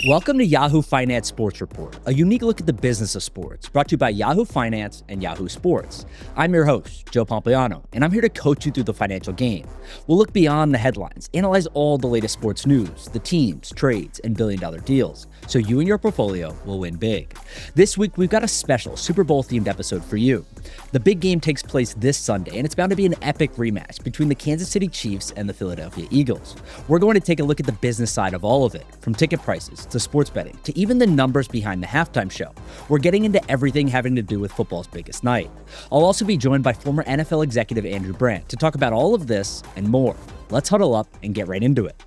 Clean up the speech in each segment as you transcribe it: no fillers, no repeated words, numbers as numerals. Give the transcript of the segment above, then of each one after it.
Welcome to Yahoo Finance Sports Report, a unique look at the business of sports, brought to you by Yahoo Finance and Yahoo Sports. I'm your host, Joe Pompliano, and I'm here to coach you through the financial game. We'll look beyond the headlines, analyze all the latest sports news, the teams, trades, and billion-dollar deals, so you and your portfolio will win big. This week, we've got a special Super Bowl-themed episode for you. The big game takes place this Sunday, and it's bound to be an epic rematch between the Kansas City Chiefs and the Philadelphia Eagles. We're going to take a look at the business side of all of it, from ticket prices to sports betting to even the numbers behind the halftime show. We're getting into everything having to do with football's biggest night. I'll also be joined by former NFL executive Andrew Brandt to talk about all of this and more. Let's huddle up and get right into it.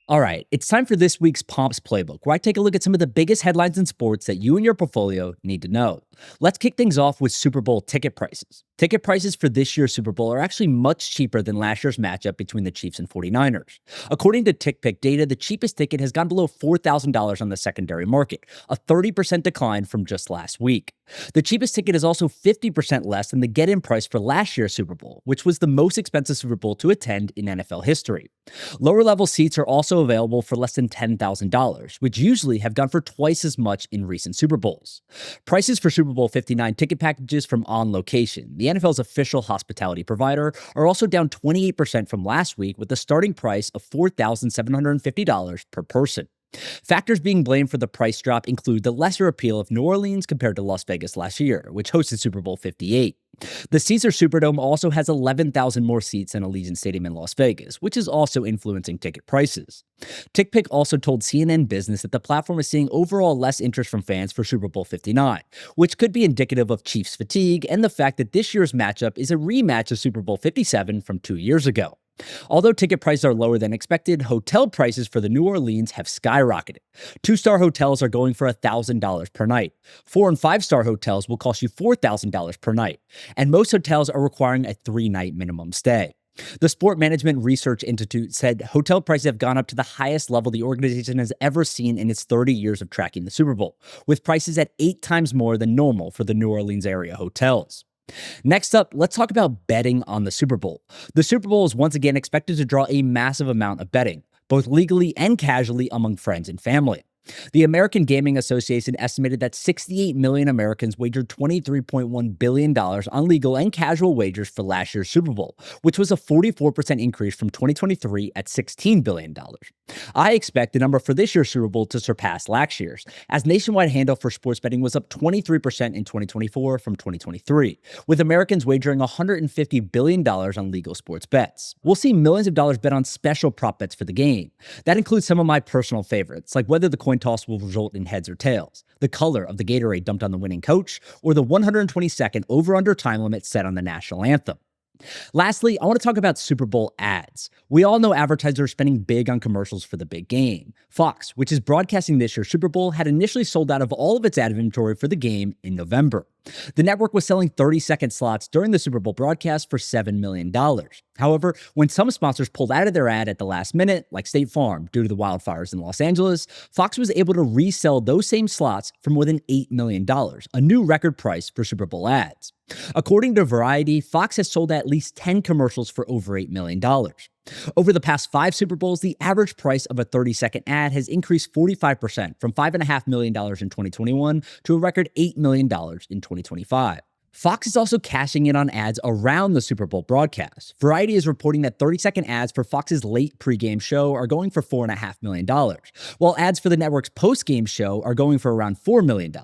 All right, it's time for this week's Pomps Playbook, where I take a look at some of the biggest headlines in sports that you and your portfolio need to know. Let's kick things off with Super Bowl ticket prices. Ticket prices for this year's Super Bowl are actually much cheaper than last year's matchup between the Chiefs and 49ers. According to TickPick data, the cheapest ticket has gone below $4,000 on the secondary market, a 30% decline from just last week. The cheapest ticket is also 50% less than the get-in price for last year's Super Bowl, which was the most expensive Super Bowl to attend in NFL history. Lower-level seats are also available for less than $10,000, which usually have gone for twice as much in recent Super Bowls. Prices for Super Bowl 59 ticket packages from On Location, the NFL's official hospitality provider, are also down 28% from last week, with a starting price of $4,750 per person. Factors being blamed for the price drop include the lesser appeal of New Orleans compared to Las Vegas last year, which hosted Super Bowl 58. The Caesar Superdome also has 11,000 more seats than Allegiant Stadium in Las Vegas, which is also influencing ticket prices. TickPick also told CNN Business that the platform is seeing overall less interest from fans for Super Bowl 59, which could be indicative of Chiefs fatigue and the fact that this year's matchup is a rematch of Super Bowl 57 from 2 years ago. Although ticket prices are lower than expected, hotel prices for the New Orleans have skyrocketed. 2-star hotels are going for $1,000 per night. 4- and 5-star hotels will cost you $4,000 per night. And most hotels are requiring a 3-night minimum stay. The Sport Management Research Institute said hotel prices have gone up to the highest level the organization has ever seen in its 30 years of tracking the Super Bowl, with prices at 8 times more than normal for the New Orleans area hotels. Next up, let's talk about betting on the Super Bowl. The Super Bowl is once again expected to draw a massive amount of betting, both legally and casually among friends and family. The American Gaming Association estimated that 68 million Americans wagered $23.1 billion on legal and casual wagers for last year's Super Bowl, which was a 44% increase from 2023 at $16 billion. I expect the number for this year's Super Bowl to surpass last year's, as nationwide handle for sports betting was up 23% in 2024 from 2023, with Americans wagering $150 billion on legal sports bets. We'll see millions of dollars bet on special prop bets for the game. That includes some of my personal favorites, like whether the coin toss will result in heads or tails, the color of the Gatorade dumped on the winning coach, or the 120-second over-under time limit set on the national anthem. Lastly, I want to talk about Super Bowl ads. We all know advertisers are spending big on commercials for the big game. Fox, which is broadcasting this year's Super Bowl, had initially sold out of all of its ad inventory for the game in November. The network was selling 30-second slots during the Super Bowl broadcast for $7 million. However, when some sponsors pulled out of their ad at the last minute, like State Farm, due to the wildfires in Los Angeles, Fox was able to resell those same slots for more than $8 million, a new record price for Super Bowl ads. According to Variety, Fox has sold at least 10 commercials for over $8 million. Over the past 5 Super Bowls, the average price of a 30-second ad has increased 45%, from $5.5 million in 2021 to a record $8 million in 2025. Fox is also cashing in on ads around the Super Bowl broadcast. Variety is reporting that 30-second ads for Fox's late pregame show are going for $4.5 million, while ads for the network's postgame show are going for around $4 million.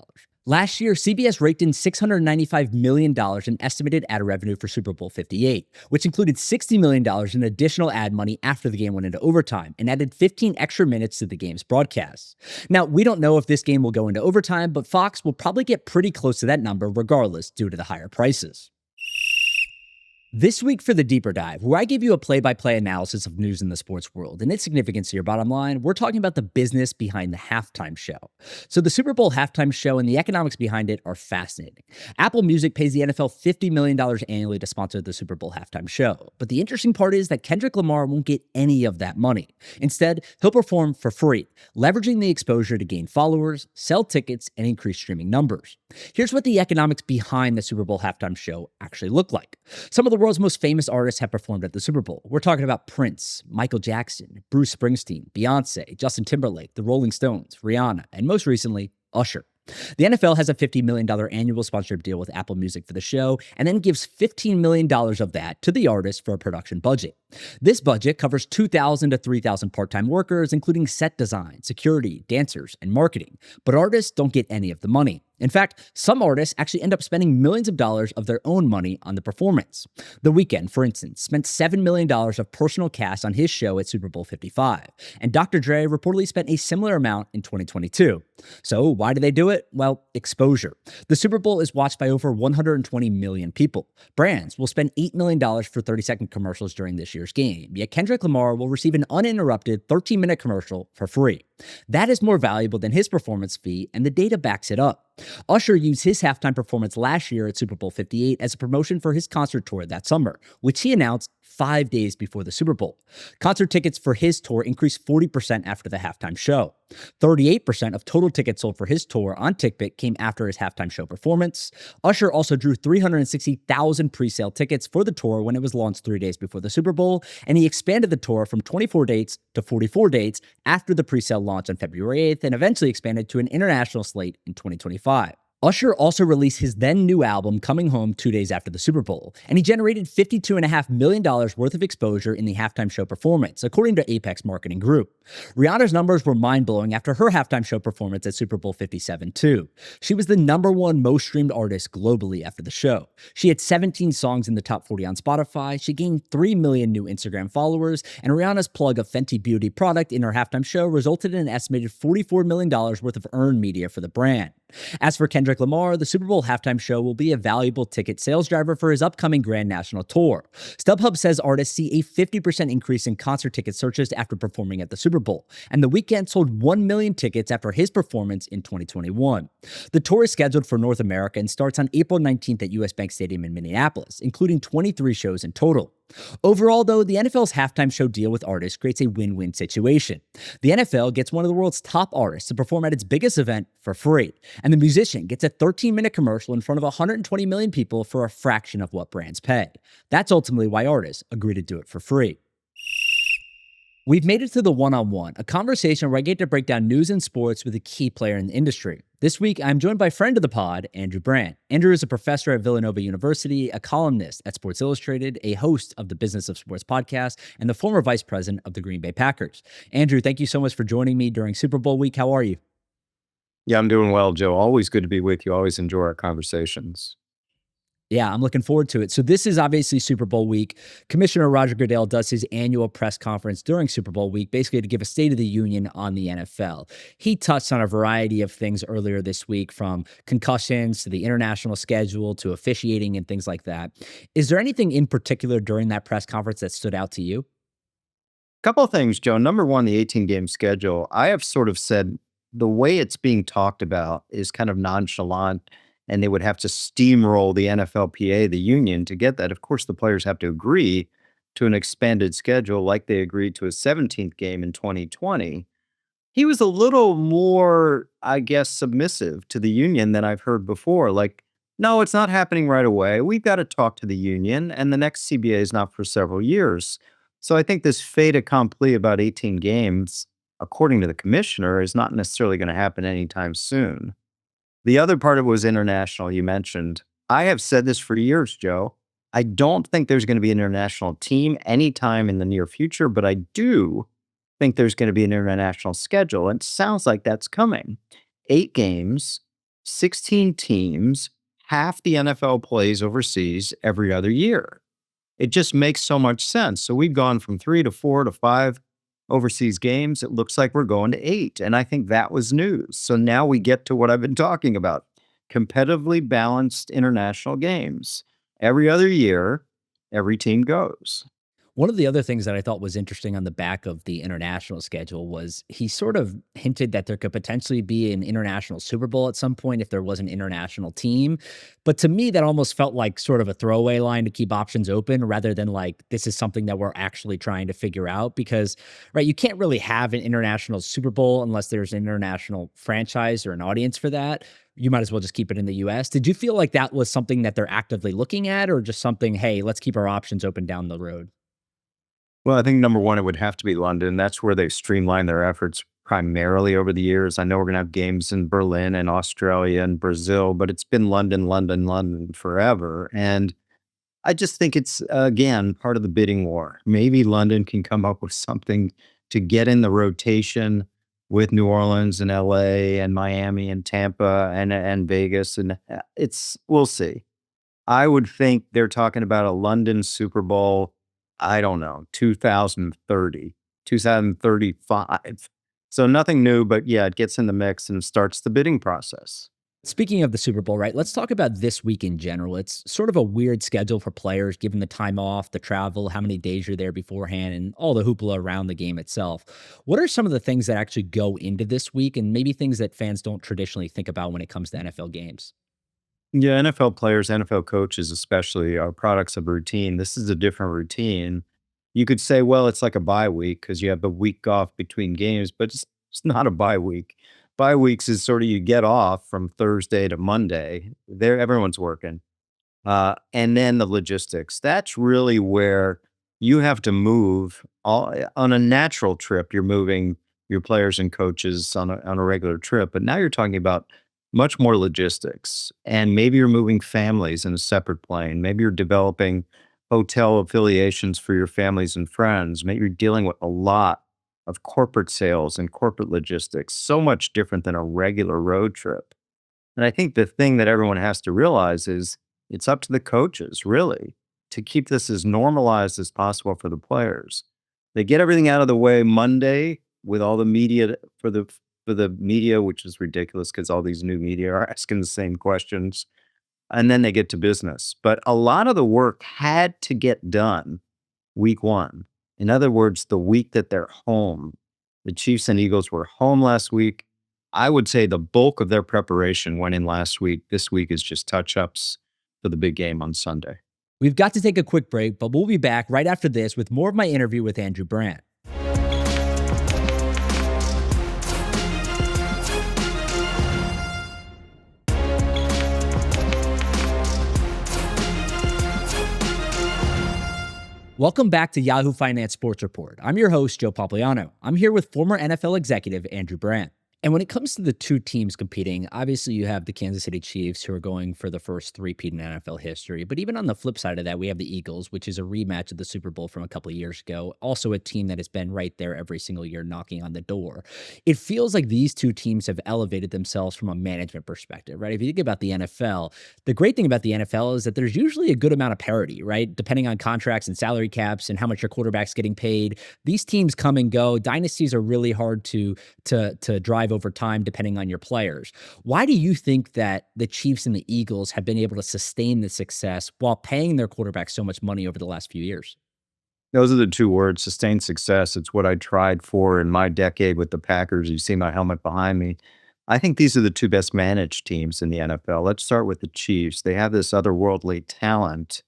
Last year, CBS raked in $695 million in estimated ad revenue for Super Bowl 58, which included $60 million in additional ad money after the game went into overtime and added 15 extra minutes to the game's broadcasts. Now, we don't know if this game will go into overtime, but Fox will probably get pretty close to that number regardless due to the higher prices. This week for the Deeper Dive, where I give you a play-by-play analysis of news in the sports world and its significance to your bottom line, we're talking about the business behind the halftime show. So the Super Bowl halftime show and the economics behind it are fascinating. Apple Music pays the NFL $50 million annually to sponsor the Super Bowl halftime show. But the interesting part is that Kendrick Lamar won't get any of that money. Instead, he'll perform for free, leveraging the exposure to gain followers, sell tickets, and increase streaming numbers. Here's what the economics behind the Super Bowl halftime show actually look like. Some of the world's most famous artists have performed at the Super Bowl. We're talking about Prince, Michael Jackson, Bruce Springsteen, Beyonce, Justin Timberlake, the Rolling Stones, Rihanna, and most recently, Usher. The NFL has a $50 million annual sponsorship deal with Apple Music for the show, and then gives $15 million of that to the artist for a production budget. This budget covers 2,000 to 3,000 part-time workers, including set design, security, dancers, and marketing. But artists don't get any of the money. In fact, some artists actually end up spending millions of dollars of their own money on the performance. The Weeknd, for instance, spent $7 million of personal cash on his show at Super Bowl 55, and Dr. Dre reportedly spent a similar amount in 2022. So why do they do it? Well, exposure. The Super Bowl is watched by over 120 million people. Brands will spend $8 million for 30-second commercials during this year's game, yet Kendrick Lamar will receive an uninterrupted 13-minute commercial for free. That is more valuable than his performance fee, and the data backs it up. Usher used his halftime performance last year at Super Bowl 58 as a promotion for his concert tour that summer, which he announced 5 days before the Super Bowl. Concert tickets for his tour increased 40% after the halftime show. 38% of total tickets sold for his tour on TickPick came after his halftime show performance. Usher also drew 360,000 pre-sale tickets for the tour when it was launched 3 days before the Super Bowl, and he expanded the tour from 24 dates to 44 dates after the pre-sale launch on February 8th, and eventually expanded to an international slate in 2025. Usher also released his then new album Coming Home 2 days after the Super Bowl, and he generated $52.5 million worth of exposure in the halftime show performance, according to Apex Marketing Group. Rihanna's numbers were mind-blowing after her halftime show performance at Super Bowl 57 too. She was the #1 most streamed artist globally after the show. She had 17 songs in the top 40 on Spotify, she gained 3 million new Instagram followers, and Rihanna's plug of Fenty Beauty product in her halftime show resulted in an estimated $44 million worth of earned media for the brand. As for Kendrick Lamar, the Super Bowl halftime show will be a valuable ticket sales driver for his upcoming Grand National Tour. StubHub says artists see a 50% increase in concert ticket searches after performing at the Super Bowl, and The Weeknd sold 1 million tickets after his performance in 2021. The tour is scheduled for North America and starts on April 19th at US Bank Stadium in Minneapolis, including 23 shows in total. Overall, though, the NFL's halftime show deal with artists creates a win-win situation. The NFL gets one of the world's top artists to perform at its biggest event for free, and the musician gets a 13-minute commercial in front of 120 million people for a fraction of what brands pay. That's ultimately why artists agree to do it for free. We've made it to the one-on-one, a conversation where I get to break down news and sports with a key player in the industry. This week, I'm joined by friend of the pod, Andrew Brandt. Andrew is a professor at Villanova University, a columnist at Sports Illustrated, a host of the Business of Sports podcast, and the former vice president of the Green Bay Packers. Andrew, thank you so much for joining me during Super Bowl week. How are you? Yeah, I'm doing well, Joe. Always good to be with you. Always enjoy our conversations. Yeah, I'm looking forward to it. So this is obviously Super Bowl week. Commissioner Roger Goodell does his annual press conference during Super Bowl week, basically to give a State of the Union on the NFL. He touched on a variety of things earlier this week, from concussions to the international schedule to officiating and things like that. Is there anything in particular during that press conference that stood out to you? Couple of things, Joe. Number one, the 18-game schedule. I have sort of said the way it's being talked about is kind of nonchalant, and they would have to steamroll the NFLPA, the union, to get that. Of course, the players have to agree to an expanded schedule like they agreed to a 17th game in 2020. He was a little more, I guess, submissive to the union than I've heard before. Like, no, it's not happening right away. We've got to talk to the union, and the next CBA is not for several years. So I think this fait accompli about 18 games, according to the commissioner, is not necessarily going to happen anytime soon. The other part of it was international, you mentioned. I have said this for years, Joe. I don't think there's going to be an international team anytime in the near future, but I do think there's going to be an international schedule. And it sounds like that's coming. 8 games, 16 teams, half the NFL plays overseas every other year. It just makes so much sense. So we've gone from 3 to 4 to 5 overseas games. It looks like we're going to 8. And I think that was news. So now we get to what I've been talking about: competitively balanced international games. Every other year, every team goes. One of the other things that I thought was interesting on the back of the international schedule was he sort of hinted that there could potentially be an international Super Bowl at some point if there was an international team. But to me, that almost felt like sort of a throwaway line to keep options open rather than like this is something that we're actually trying to figure out. Because, right, you can't really have an international Super Bowl unless there's an international franchise or an audience for that. You might as well just keep it in the US. Did you feel like that was something that they're actively looking at, or just something, hey, let's keep our options open down the road? Well, I think number one, it would have to be London. That's where they've streamlined their efforts primarily over the years. I know we're going to have games in Berlin and Australia and Brazil, but it's been London, London, London forever. And I just think it's, again, part of the bidding war. Maybe London can come up with something to get in the rotation with New Orleans and LA and Miami and Tampa and Vegas. And we'll see. I would think they're talking about a London Super Bowl, I don't know, 2030, 2035. So nothing new, but yeah, it gets in the mix and starts the bidding process. Speaking of the Super Bowl, right? Let's talk about this week in general. It's sort of a weird schedule for players, given the time off, the travel, how many days you're there beforehand, and all the hoopla around the game itself. What are some of the things that actually go into this week, and maybe things that fans don't traditionally think about when it comes to NFL games? Yeah, NFL players, NFL coaches especially are products of routine. This is a different routine. You could say, well, it's like a bye week because you have a week off between games, but it's not a bye week. Bye weeks is sort of you get off from Thursday to Monday. There, everyone's working. And then the logistics. That's really where you have to move on a natural trip. You're moving your players and coaches on a regular trip, but now you're talking about much more logistics. And maybe you're moving families in a separate plane. Maybe you're developing hotel affiliations for your families and friends. Maybe you're dealing with a lot of corporate sales and corporate logistics, so much different than a regular road trip. And I think the thing that everyone has to realize is it's up to the coaches, really, to keep this as normalized as possible for the players. They get everything out of the way Monday with all the media for the media, which is ridiculous because all these new media are asking the same questions, and then they get to business. But a lot of the work had to get done week one. In other words, the week that they're home. The Chiefs and Eagles were home last week. I would say the bulk of their preparation went in last week. This week is just touch ups for the big game on Sunday. We've got to take a quick break, but we'll be back right after this with more of my interview with Andrew Brandt. Welcome back to Yahoo Finance Sports Report. I'm your host, Joe Pompliano. I'm here with former NFL executive Andrew Brandt. And when it comes to the two teams competing, obviously you have the Kansas City Chiefs who are going for the first three-peat in NFL history. But even on the flip side of that, we have the Eagles, which is a rematch of the Super Bowl from a couple of years ago. Also a team that has been right there every single year knocking on the door. It feels like these two teams have elevated themselves from a management perspective, right? If you think about the NFL, the great thing about the NFL is that there's usually a good amount of parity, right? Depending on contracts and salary caps and how much your quarterback's getting paid. These teams come and go. Dynasties are really hard to drive over time depending on your players. Why do you think that the Chiefs and the Eagles have been able to sustain the success while paying their quarterback so much money over the last few years? Those are the two words, sustained success. It's what I tried for in my decade with the Packers. You see my helmet behind me. I think these are the two best managed teams in the NFL. Let's start with the Chiefs. They have this otherworldly talent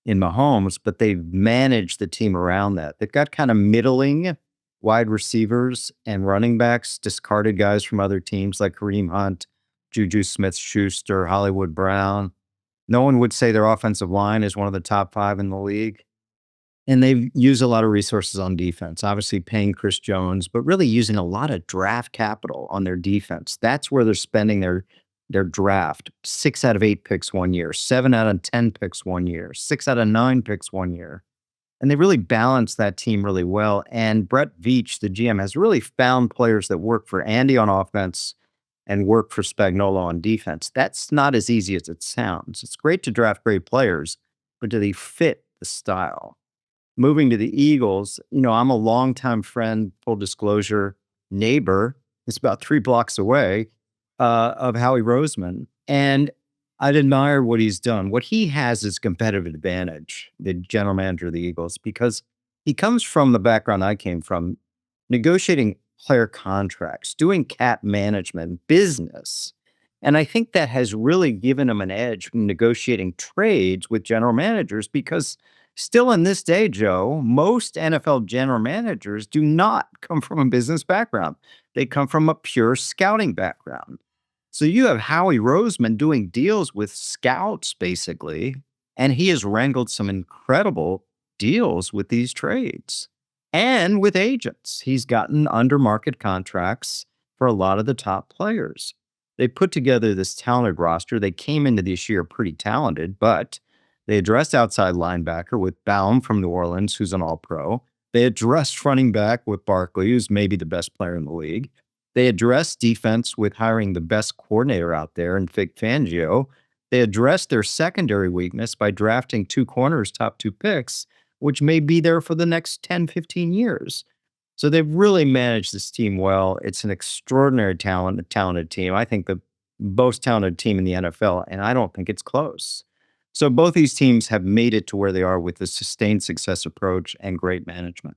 in Mahomes, but they've managed the team around that. They've got kind of middling wide receivers and running backs, discarded guys from other teams like Kareem Hunt, Juju Smith-Schuster, Hollywood Brown. No one would say their offensive line is one of the top five in the league. And they've used a lot of resources on defense, obviously paying Chris Jones, but really using a lot of draft capital on their defense. That's where they're spending their draft. 6 out of 8 picks one year, 7 out of 10 picks one year, 6 out of 9 picks one year. And they really balanced that team really well. And Brett Veach, the GM, has really found players that work for Andy on offense and work for Spagnuolo on defense. That's not as easy as it sounds. It's great to draft great players, but do they fit the style? Moving to the Eagles, I'm a longtime friend, full disclosure, neighbor. It's about 3 blocks away of Howie Roseman. And I'd admire what he's done. What he has is competitive advantage, the general manager of the Eagles, because He comes from the background I came from, negotiating player contracts, doing cap management, business. And I think that has really given him an edge in negotiating trades with general managers because still in this day, Joe, most NFL general managers do not come from a business background. They come from a pure scouting background. So you have Howie Roseman doing deals with scouts, basically, and he has wrangled some incredible deals with these trades and with agents. He's gotten under market contracts for a lot of the top players. They put together this talented roster. They came into this year pretty talented, but they addressed outside linebacker with Baum from New Orleans, who's an all pro. They addressed running back with Barkley, who's maybe the best player in the league. They addressed defense with hiring the best coordinator out there in Vic Fangio. They addressed their secondary weakness by drafting two corners, top two picks, which may be there for the next 10, 15 years. So they've really managed this team well. It's an extraordinary talented team. I think the most talented team in the NFL, and I don't think it's close. So both these teams have made it to where they are with the sustained success approach and great management.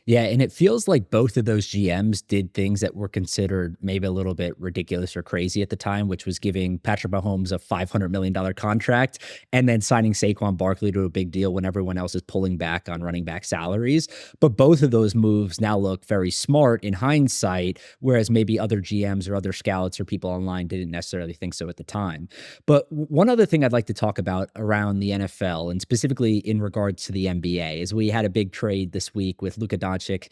Yeah, and it feels like both of those GMs did things that were considered maybe a little bit ridiculous or crazy at the time, which was giving Patrick Mahomes a $500 million contract and then signing Saquon Barkley to a big deal when everyone else is pulling back on running back salaries. But both of those moves now look very smart in hindsight, whereas maybe other GMs or other scouts or people online didn't necessarily think so at the time. But one other thing I'd like to talk about around the NFL and specifically in regards to the NBA is we had a big trade this week with Luka Doncic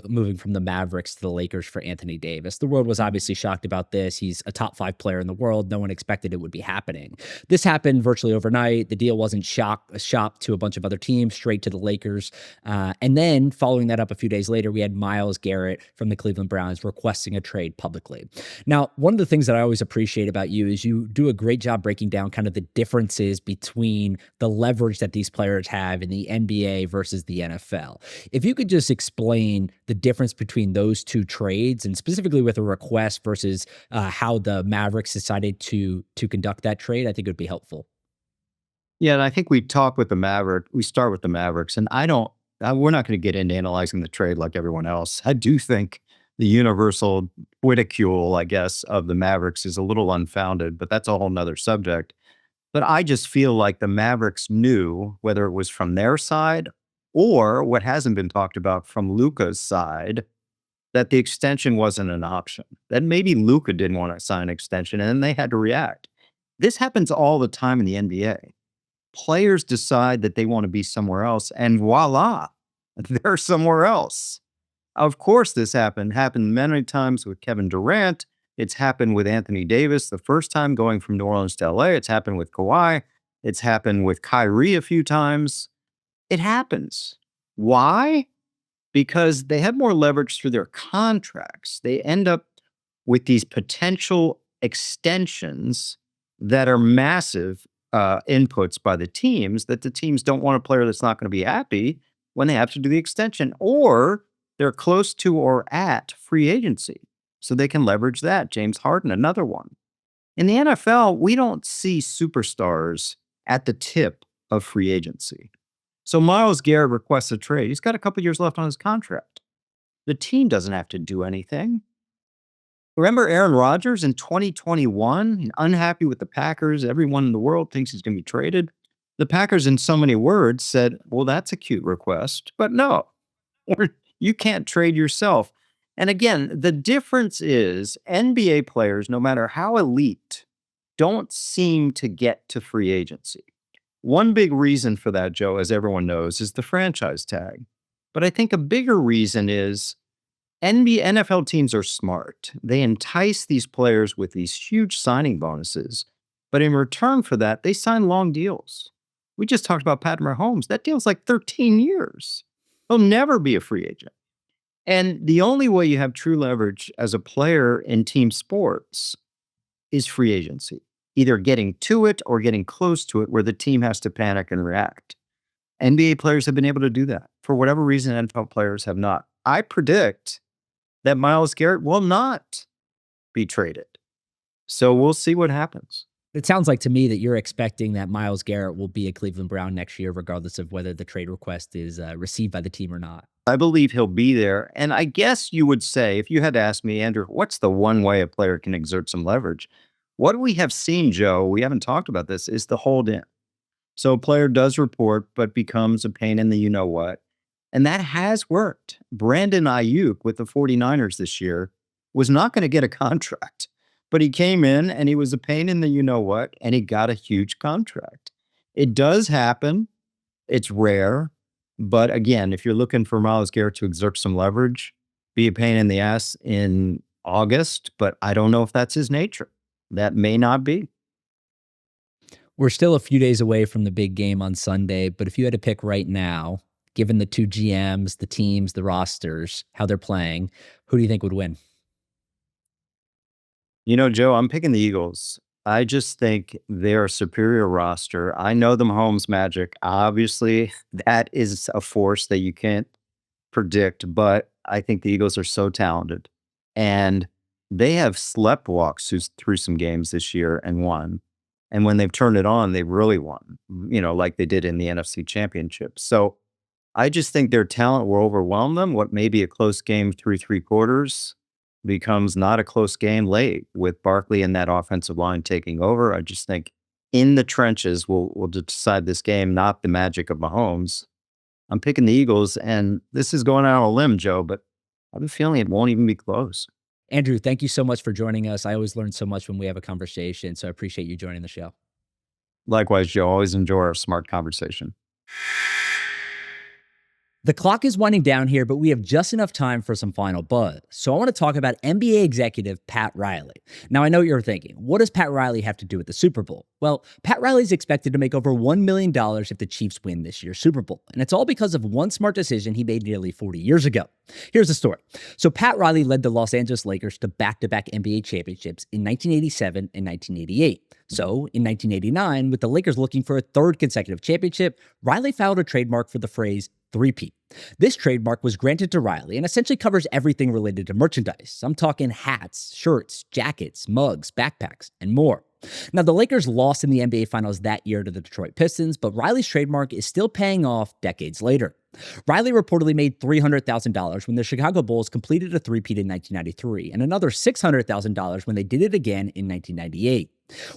moving from the Mavericks to the Lakers for Anthony Davis. The world was obviously shocked about this. He's a top 5 player in the world. No one expected it would be happening. This happened virtually overnight. The deal wasn't shopped to a bunch of other teams, straight to the Lakers. And then following that up a few days later, we had Myles Garrett from the Cleveland Browns requesting a trade publicly. Now, one of the things that I always appreciate about you is you do a great job breaking down kind of the differences between the leverage that these players have in the NBA versus the NFL. If you could just explain the difference between those two trades and specifically with a request versus how the Mavericks decided to conduct that trade, I think it would be helpful. Yeah, and I think we start with the Mavericks, and we're not going to get into analyzing the trade like everyone else. I do think the universal ridicule, I guess, of the Mavericks is a little unfounded, but that's a whole nother subject. But I just feel like the Mavericks knew, whether it was from their side or what hasn't been talked about from Luca's side, that the extension wasn't an option. That maybe Luca didn't want to sign an extension, and then they had to react. This happens all the time in the NBA. Players decide that they want to be somewhere else, and voila, they're somewhere else. Of course, this happened many times with Kevin Durant. It's happened with Anthony Davis the first time going from New Orleans to LA. It's happened with Kawhi. It's happened with Kyrie a few times. It happens. Why? Because they have more leverage through their contracts. They end up with these potential extensions that are massive inputs by the teams, that the teams don't want a player that's not going to be happy when they have to do the extension, or they're close to or at free agency. So they can leverage that. James Harden, another one. In the NFL, we don't see superstars at the tip of free agency. So Myles Garrett requests a trade. He's got a couple years left on his contract. The team doesn't have to do anything. Remember Aaron Rodgers in 2021, unhappy with the Packers. Everyone in the world thinks he's going to be traded. The Packers, in so many words, said, well, that's a cute request, but no, you can't trade yourself. And again, the difference is NBA players, no matter how elite, don't seem to get to free agency. One big reason for that, Joe, as everyone knows, is the franchise tag. But I think a bigger reason is NFL teams are smart. They entice these players with these huge signing bonuses. But in return for that, they sign long deals. We just talked about Patrick Mahomes. That deal's like 13 years. He'll never be a free agent. And the only way you have true leverage as a player in team sports is free agency, either getting to it or getting close to it where the team has to panic and react. NBA players have been able to do that. For whatever reason, NFL players have not. I predict that Myles Garrett will not be traded. So we'll see what happens. It sounds like to me that you're expecting that Myles Garrett will be a Cleveland Brown next year, regardless of whether the trade request is received by the team or not. I believe he'll be there. And I guess you would say, if you had to ask me, Andrew, what's the one way a player can exert some leverage? What we have seen, Joe, we haven't talked about this, is the hold in. So a player does report, but becomes a pain in the you know what. And that has worked. Brandon Ayuk with the 49ers this year was not going to get a contract, but he came in and he was a pain in the you know what, and he got a huge contract. It does happen. It's rare. But again, if you're looking for Myles Garrett to exert some leverage, be a pain in the ass in August, but I don't know if that's his nature. That may not be. We're still a few days away from the big game on Sunday, but if you had to pick right now, given the two GMs, the teams, the rosters, how they're playing, who do you think would win? You know, Joe, I'm picking the Eagles. I just think they're a superior roster. I know the Mahomes magic. Obviously, that is a force that you can't predict, but I think the Eagles are so talented. And they have sleptwalks through some games this year and won. And when they've turned it on, they've really won, like they did in the NFC Championship. So I just think their talent will overwhelm them. What may be a close game through three quarters becomes not a close game late with Barkley and that offensive line taking over. I just think in the trenches will decide this game, not the magic of Mahomes. I'm picking the Eagles, and this is going out on a limb, Joe, but I have a feeling it won't even be close. Andrew, thank you so much for joining us. I always learn so much when we have a conversation, so I appreciate you joining the show. Likewise, Joe. Always enjoy our smart conversation. The clock is winding down here, but we have just enough time for some final buzz. So I want to talk about NBA executive Pat Riley. Now, I know you're thinking, what does Pat Riley have to do with the Super Bowl? Well, Pat Riley is expected to make over $1 million if the Chiefs win this year's Super Bowl. And it's all because of one smart decision he made nearly 40 years ago. Here's the story. So Pat Riley led the Los Angeles Lakers to back-to-back NBA championships in 1987 and 1988. So in 1989, with the Lakers looking for a third consecutive championship, Riley filed a trademark for the phrase three-peat. This trademark was granted to Riley and essentially covers everything related to merchandise. I'm talking hats, shirts, jackets, mugs, backpacks, and more. Now, the Lakers lost in the NBA Finals that year to the Detroit Pistons, but Riley's trademark is still paying off decades later. Riley reportedly made $300,000 when the Chicago Bulls completed a three-peat in 1993, and another $600,000 when they did it again in 1998.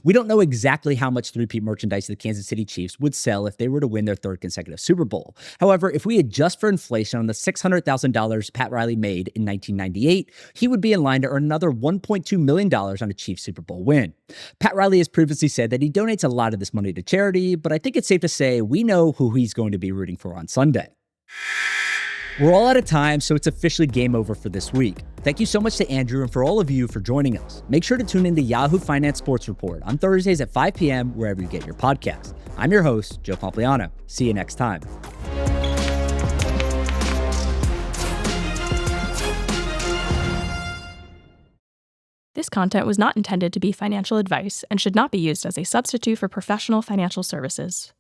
We don't know exactly how much three-peat merchandise the Kansas City Chiefs would sell if they were to win their third consecutive Super Bowl. However, if we adjust for inflation on the $600,000 Pat Riley made in 1998, he would be in line to earn another $1.2 million on a Chiefs Super Bowl win. Pat Riley has previously said that he donates a lot of this money to charity, but I think it's safe to say we know who he's going to be rooting for on Sunday. We're all out of time, so it's officially game over for this week. Thank you so much to Andrew and for all of you for joining us. Make sure to tune in to Yahoo Finance Sports Report on Thursdays at 5 p.m. wherever you get your podcasts. I'm your host, Joe Pompliano. See you next time. This content was not intended to be financial advice and should not be used as a substitute for professional financial services.